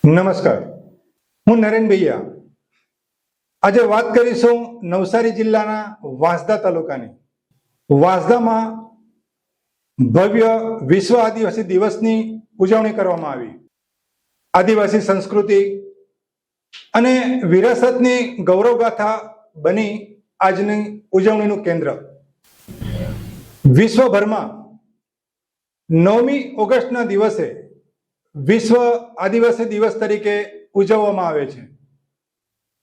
નમસ્કાર, હું નરેન ભૈયા. આજે વાત કરીશું નવસારી જિલ્લાના વાંસદા તાલુકાની. વાંસદામાં ભવ્ય વિશ્વ આદિવાસી દિવસની ઉજવણી કરવામાં આવી. આદિવાસી સંસ્કૃતિ અને વિરાસતની ગૌરવગાથા બની આજની ઉજવણીનું કેન્દ્ર. વિશ્વભરમાં 9મી ઓગસ્ટના દિવસે વિશ્વ આદિવાસી દિવસ તરીકે ઉજવવામાં આવે છે.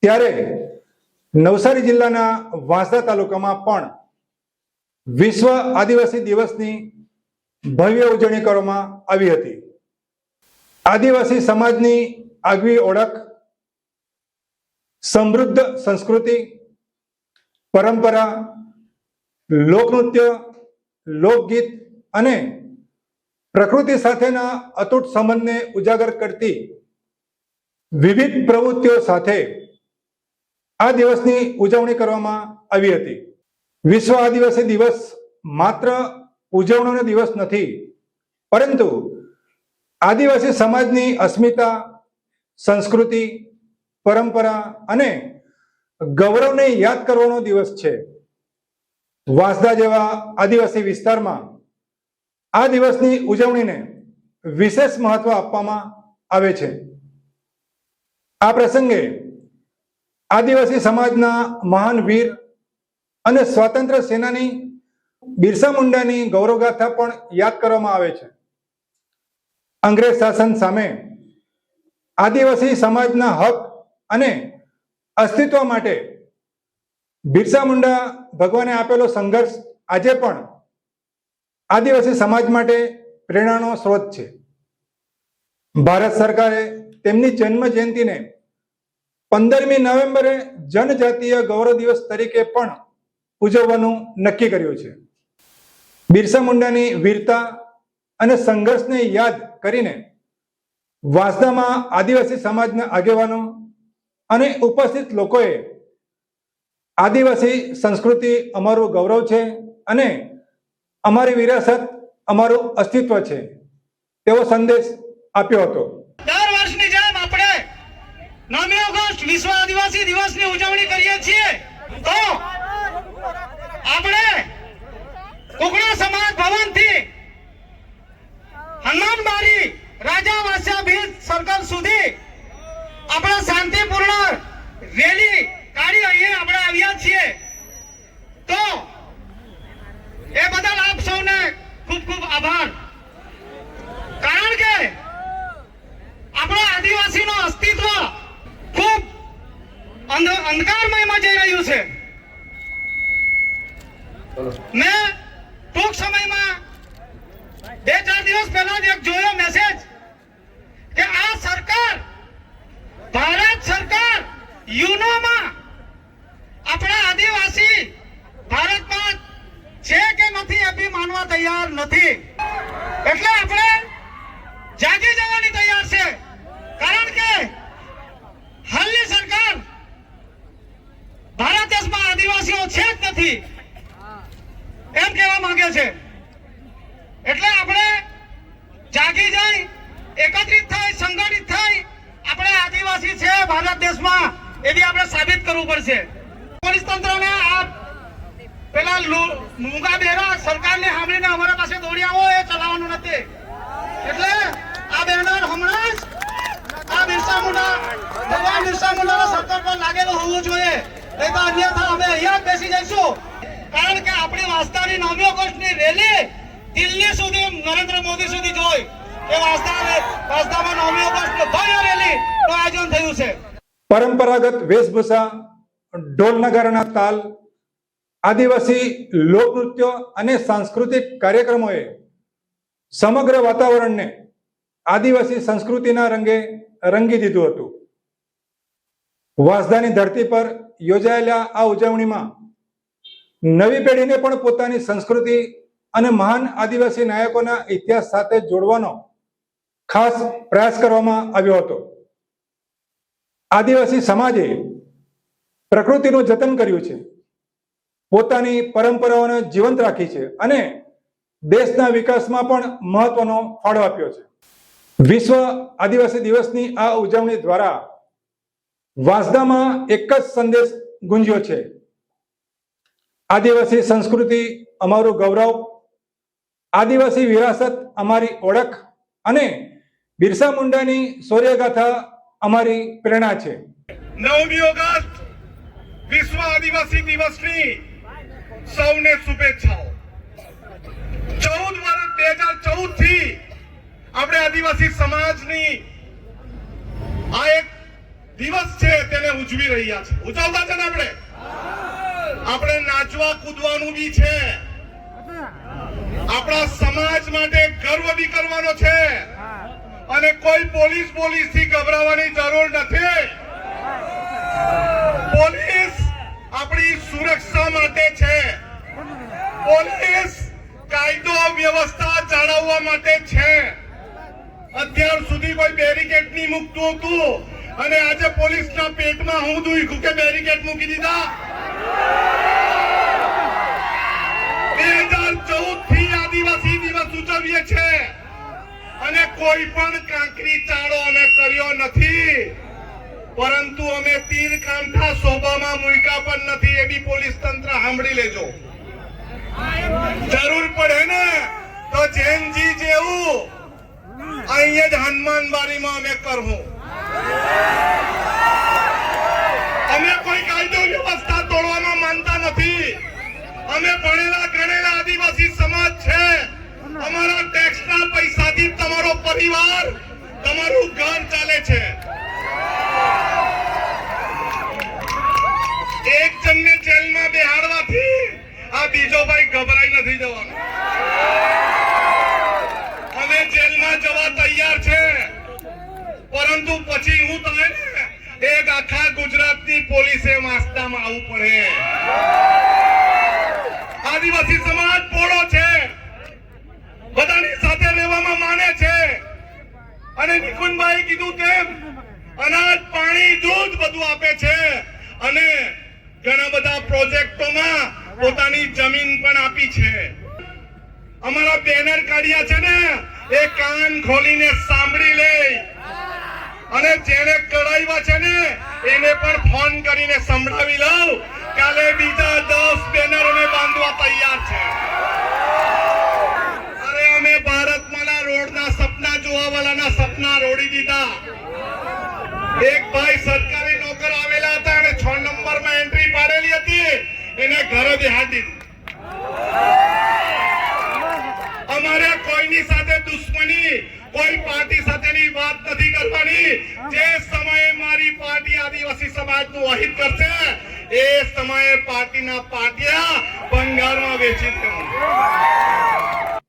ત્યારે નવસારી જિલ્લાના વાંસદા તાલુકામાં પણ વિશ્વ આદિવાસી દિવસની ભવ્ય ઉજવણી કરવામાં આવી હતી. આદિવાસી સમાજની આગવી ઓળખ, સમૃદ્ધ સંસ્કૃતિ, પરંપરા, લોકનૃત્ય, લોકગીત અને પ્રકૃતિ સાથેના અતૂટ સંબંધને ઉજાગર કરતી વિવિધ પ્રવૃત્તિઓ સાથે આ દિવસની ઉજવણી કરવામાં આવી હતી. વિશ્વ આદિવાસી દિવસ માત્ર ઉજવણીનો દિવસ નથી, પરંતુ આદિવાસી સમાજની અસ્મિતા, સંસ્કૃતિ, પરંપરા અને ગૌરવને યાદ કરવાનો દિવસ છે. વાંસદા જેવા આદિવાસી વિસ્તારમાં આ દિવસની ઉજવણીને વિશેષ મહત્વ આપવામાં આવે છે. આ પ્રસંગે આદિવાસી સમાજના મહાન વીર અને સ્વાતંત્ર્ય સેનાની બિરસા મુંડાની ગૌરવગાથા પણ યાદ કરવામાં આવે છે. અંગ્રેજ શાસન સામે આદિવાસી સમાજના હક અને અસ્તિત્વ માટે બિરસા મુંડા ભગવાને આપેલો સંઘર્ષ આજે પણ આદિવાસી સમાજ માટે પ્રેરણાનો સ્ત્રોત છે. ભારત સરકારે તેમની જન્મ જયંતિને 15મી નવેમ્બરે જનજાતીય ગૌરવ દિવસ તરીકે પણ ઉજવવાનું નક્કી કર્યું છે. બિરસા મુંડાની વીરતા અને સંઘર્ષને યાદ કરીને વાંસદામાં આદિવાસી સમાજના આગેવાનો અને ઉપસ્થિત લોકોએ આદિવાસી સંસ્કૃતિ અમારું ગૌરવ છે અને અમારી વિરાસત અમારું અસ્તિત્વ છે તેવો સંદેશ આપ્યો હતો. દર વર્ષની જેમ આપણે 9મી ઓગસ્ટ વિશ્વ આદિવાસી દિવસની ઉજવણી કરીએ છીએ. તો આપણે કુકડા સમાજ ભવનથી હનુમાનબારી રાજા વાસ્યા બીચ સર્કલ સુધી આપણે શાંતિપૂર્ણ રેલી કાઢી અહીંયા આપણે આવ્યા છીએ. તો એ બદલ આપ સૌને ખૂબ ખૂબ આભાર. કારણ કે આપણા આદિવાસીનો અસ્તિત્વ ખૂબ અંધકારમયમાં જઈ રહ્યું છે. મેં ટૂંક સમયમાં 2-4 દિવસ પહેલા જ એક જોયો મેસેજ કે આ સરકાર, ભારત સરકાર યુનોમાં આપણા આદિવાસી ભારતમાં છે કે નથી એ બી માનવા તૈયાર નથી. એટલે આપણે જાગી જવાની તૈયાર છે. કારણ કે હાલની સરકાર ભારત દેશમાં આદિવાસીઓ છે જ નથી એમ કહેવા માંગે છે. એટલે આપણે જાગી જઈ, એકત્રિત થઈ, સંગઠિત થઈ આપણે આદિવાસી છે ભારત દેશમાં એવી આપણે સાબિત કરવું પડશે. પોલીસ તંત્રને આ પેલા મૂંગા બેરા સરકારને સાંભળીને અમારા પાસે દોડી આવો એ ચલાવવાનું નથી. એટલે આ બેનર હમણાં જ આ બિરસા મુંડા, ભગવાન બિરસા મુંડાના સર્કલ પર લાગેલું હોવું જોઈએ. નહીં તો અન્યથા અમે અહીંયા જ બેસી જઈશું. કારણ કે આપણી વાંસદાની 9મી ઓગસ્ટની રેલી દિલ્હી સુધી, નરેન્દ્ર મોદી સુધી જોઈ એ વાંસદામાં 9મી ઓગસ્ટ ભવ્ય રેલીનું આયોજન થયું છે. પરંપરાગત વેશભૂષા, ઢોલ નગારાના તાલ, આદિવાસી લોકનૃત્યો અને સાંસ્કૃતિક કાર્યક્રમોએ સમગ્ર વાતાવરણને આદિવાસી સંસ્કૃતિના રંગે રંગી દીધું હતું. વાંસદાની ધરતી પર યોજાયેલા આ ઉજવણીમાં નવી પેઢીને પણ પોતાની સંસ્કૃતિ અને મહાન આદિવાસી નાયકોના ઇતિહાસ સાથે જોડવાનો ખાસ પ્રયાસ કરવામાં આવ્યો હતો. આદિવાસી સમાજે પ્રકૃતિનું જતન કર્યું છે, પોતાની પરંપરાઓને જીવંત રાખી છે અને દેશના વિકાસમાં પણ મહત્વનો ફાળો આપ્યો છે. વિશ્વ આદિવાસી દિવસની આ ઉજવણી દ્વારા વાંસદામાં એક જ સંદેશ ગુંજ્યો છે: આદિવાસી સંસ્કૃતિ અમારું ગૌરવ, આદિવાસી વિરાસત અમારી ઓળખ અને બિરસા મુંડાની શૌર્યગાથા અમારી પ્રેરણા છે. 9મી ઓગસ્ટ વિશ્વ આદિવાસી દિવસની સૌને શુભેચ્છાઓ. 2014 થી આપણે આદિવાસી સમાજની આ એક દિવસ છે તેને ઉજવી રહ્યા છે. ઉજવતા છે ને આપણે નાચવા કૂદવાનું બી છે, આપણા સમાજ માટે ગર્વ બી કરવાનો છે અને કોઈ પોલીસ થી ગભરાવાની જરૂર નથી. પોલીસ આપણી સુરક્ષા માટે છે. પોલીસ કાયદો વ્યવસ્થા જાળવવા માટે છે. અત્યાર સુધી કોઈ બેરિકેડ નહીં મૂકતું હતું અને આજે પોલીસના પેટમાં હું દુખ્યું કે બેરિકેડ મૂકી દીધા. 2014 થી આદિવાસી દિવસ ઉજવીએ છે અને કોઈ પણ કાંકરી ચાળો અમે કર્યો નથી, પરંતુ અમે તીર કાંઠા શોભામાં મૂક્યા પણ નથી. એ બી પોલીસ તંત્ર સાંભળી લેજો. જરૂર પડે ને તો જૈનજી જેવું અહીંયા જ હનુમાન બારીમાં અમે કરવું. અમે કોઈ કાયદો વ્યવસ્થા તોડવામાં માનતા નથી. અમે ભણેલા ગણેલા આદિવાસી સમાજ છે. અમારા ટેક્સના પૈસાથી તમારો પરિવાર, તમારું ઘર ચાલે છે. એક જણને જેલમાં બેહાડવાથી આ બીજો ભાઈ ગભરાઈ નથી જવાનો. અમે જેલમાં જવા તૈયાર છે, પરંતુ પછી હું તમને એક આખા ગુજરાતની પોલીસે વાંસદામાં આવવું પડે. આદિવાસી સમાજ પોળો છે, બધાની સાથે રહેવામાં માને છે અને નિકુંજભાઈ કીધું તેમ અનાજ, પાણી, દૂધ બધું આપે છે અને ઘણા બધા પ્રોજેક્ટોમાં પોતાની જમીન પણ આપી છે. અમારા બેનર કાઢ્યા છે ને એ કાન ખોલીને સાંભળી લે અને જેને કરાવ્યા છે ને એને પણ ફોન કરીને સંભળાવી લઉં. કાલે બીજા 10 બેનરોને બાંધવા તૈયાર છે. અરે અમે ભારતમાલા રોડના સપના જોવા વાળાના સપના રોડી દીધા. એક ભાઈ સરકારી નોકર આવેલા હતા અને 6 નંબરમાં એન્ટ્રી પાડેલી હતી, એને ઘરે બેહાડી દીધું. અમારે કોઈની સાથે દુશ્મની, કોઈ પાર્ટી સાથેની વાત નથી કરવાની. જે સમયે મારી પાર્ટી આદિવાસી સમાજનું અહિત કરશે એ સમયે પાર્ટીના પાટિયા ભંગારમાં વેચી દેવાના.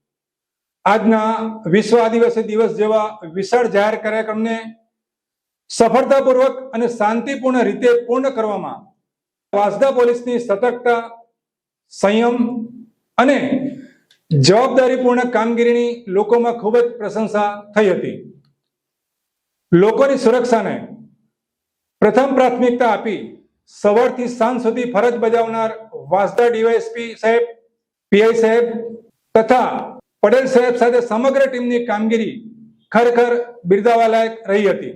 આજના વિશ્વ આદિવાસી દિવસ જેવા વિશાળ જાહેર કાર્યક્રમને સફળતાપૂર્વક અને શાંતિપૂર્ણ રીતે પૂર્ણ કરવામાં વાંસદા પોલીસની સતર્કતા, સંયમ અને જવાબદારીપૂર્ણ કામગીરીની લોકોમાં ખૂબ જ પ્રશંસા થઈ હતી. લોકોની સુરક્ષાને પ્રથમ પ્રાથમિકતા આપી સવારથી સાંજ સુધી ફરજ બજાવનાર વાંસદા ડીવાયએસપી સાહેબ, પીઆઈ સાહેબ તથા પટેલ સાહેબ સાથે સમગ્ર ટીમની કામગીરી ખરેખર બિરદાવવા લાયક રહી હતી.